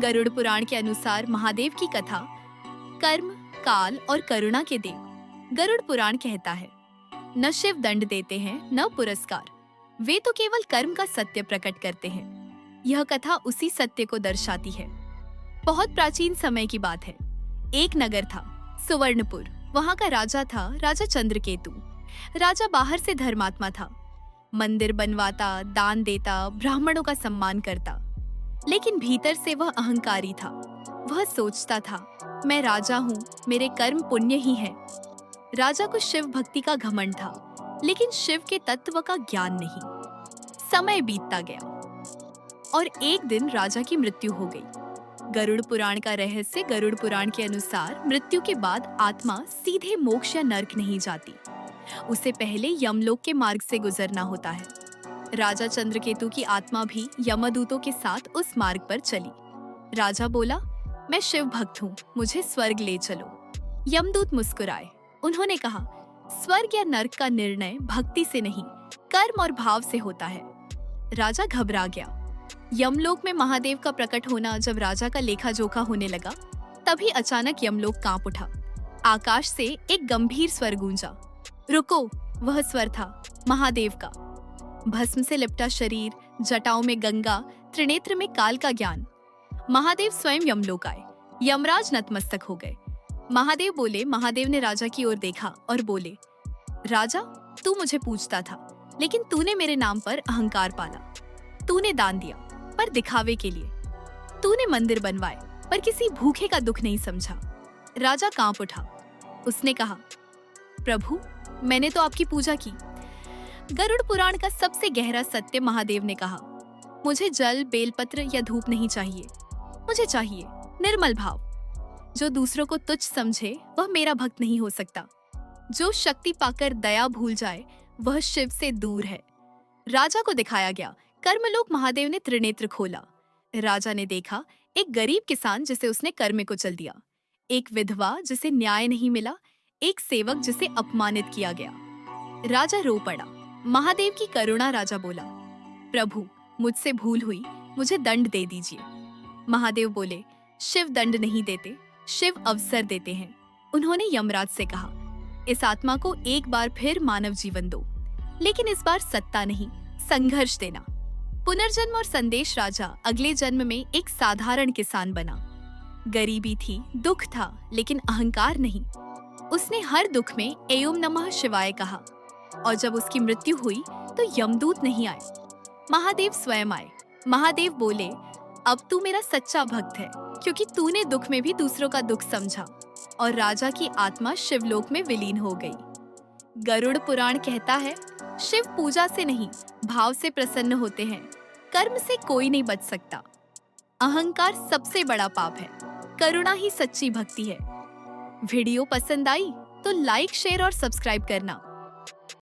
गरुड़ पुराण के अनुसार महादेव की कथा कर्म, काल और करुणा के देव गरुड़ पुराण कहता है, न शिव दंड देते हैं न पुरस्कार, वे तो केवल कर्म का सत्य प्रकट करते हैं। यह कथा उसी सत्य को दर्शाती है। बहुत प्राचीन समय की बात है। एक नगर था, सुवर्णपुर। वहाँ का राजा था राजा चंद्रकेतु। राजा बाहर से धर्मात्मा था, मंदिर बनवाता, दान देता, ब्राह्मणों का सम्मान करता, लेकिन भीतर से वह अहंकारी था। वह सोचता था, मैं राजा हूँ, मेरे कर्म पुण्य ही हैं। राजा को शिव भक्ति का घमंड था, लेकिन शिव के तत्व का ज्ञान नहीं। समय बीतता गया और एक दिन राजा की मृत्यु हो गई। गरुड़ पुराण का रहस्य गरुड़ पुराण के अनुसार मृत्यु के बाद आत्मा सीधे मोक्ष या नर्क नहीं जाती, उसे पहले यमलोक के मार्ग से गुजरना होता है। राजा चंद्रकेतु की आत्मा भी यमदूतों के साथ उस मार्ग पर चली। राजा बोला, मैं शिव भक्त हूँ, मुझे स्वर्ग ले चलो। यमदूत मुस्कुराए। उन्होंने कहा, स्वर्ग या नर्क का निर्णय भक्ति से नहीं, कर्म और भाव से होता है। राजा घबरा गया। यमलोक में महादेव का प्रकट होना जब राजा का लेखा जोखा होने लगा, तभी अचानक यमलोक कांप उठा। आकाश से एक गंभीर स्वर गूंजा। रुको! वह स्वर था महादेव का। भस्म से लिपटा शरीर, जटाओं में गंगा, त्रिनेत्र में काल का ज्ञान। महादेव स्वयं यमलोक आए। यमराज नतमस्तक हो गए। महादेव बोले। महादेव ने राजा की ओर देखा और बोले, राजा, तू मुझे पूछता था, लेकिन तूने मेरे नाम पर अहंकार पाला। तूने दान दिया, पर दिखावे के लिए। तूने मंदिर बनवाए, पर किसी भूखे का दुख नहीं समझा। राजा कांप उठा। उसने कहा, प्रभु, मैंने तो आपकी पूजा की। गरुड़ पुराण का सबसे गहरा सत्य महादेव ने कहा, मुझे जल, बेलपत्र या धूप नहीं चाहिए। मुझे चाहिए निर्मल भाव। जो दूसरों को तुच्छ समझे वह मेरा भक्त नहीं हो सकता। जो शक्ति पाकर दया भूल जाए वह शिव से दूर है। राजा को दिखाया गया। कर्मलोक महादेव ने त्रिनेत्र खोला। राजा ने देखा एक गरीब किसान जिसे उसने कर्म में कुचल दिया, एक विधवा जिसे न्याय नहीं मिला, एक सेवक जिसे अपमानित किया गया। राजा रो पड़ा। महादेव की करुणा। राजा बोला, प्रभु, मुझसे भूल हुई, मुझे दंड दे दीजिए। महादेव बोले, शिव दंड नहीं देते, शिव अवसर देते हैं। उन्होंने यमराज से कहा, इस आत्मा को एक बार फिर मानव जीवन दो, लेकिन इस बार सत्ता नहीं, संघर्ष देना। पुनर्जन्म और संदेश। राजा अगले जन्म में एक साधारण किसान बना। गरीबी थी, दुख था, लेकिन अहंकार नहीं। उसने हर दुख में एओम नमः शिवाय कहा, और जब उसकी मृत्यु हुई तो यमदूत नहीं आए, महादेव स्वयं आए। महादेव बोले, अब तू मेरा सच्चा भक्त है, क्योंकि तूने दुख में भी दूसरों का दुख समझा। और राजा की आत्मा शिवलोक में विलीन हो गई। गरुड़ पुराण कहता है, शिव पूजा से नहीं, भाव से प्रसन्न होते हैं। कर्म से कोई नहीं बच सकता। अहंकार सबसे बड़ा पाप है, करुणा ही सच्ची भक्ति है। वीडियो पसंद आई तो लाइक, शेयर और सब्सक्राइब करना।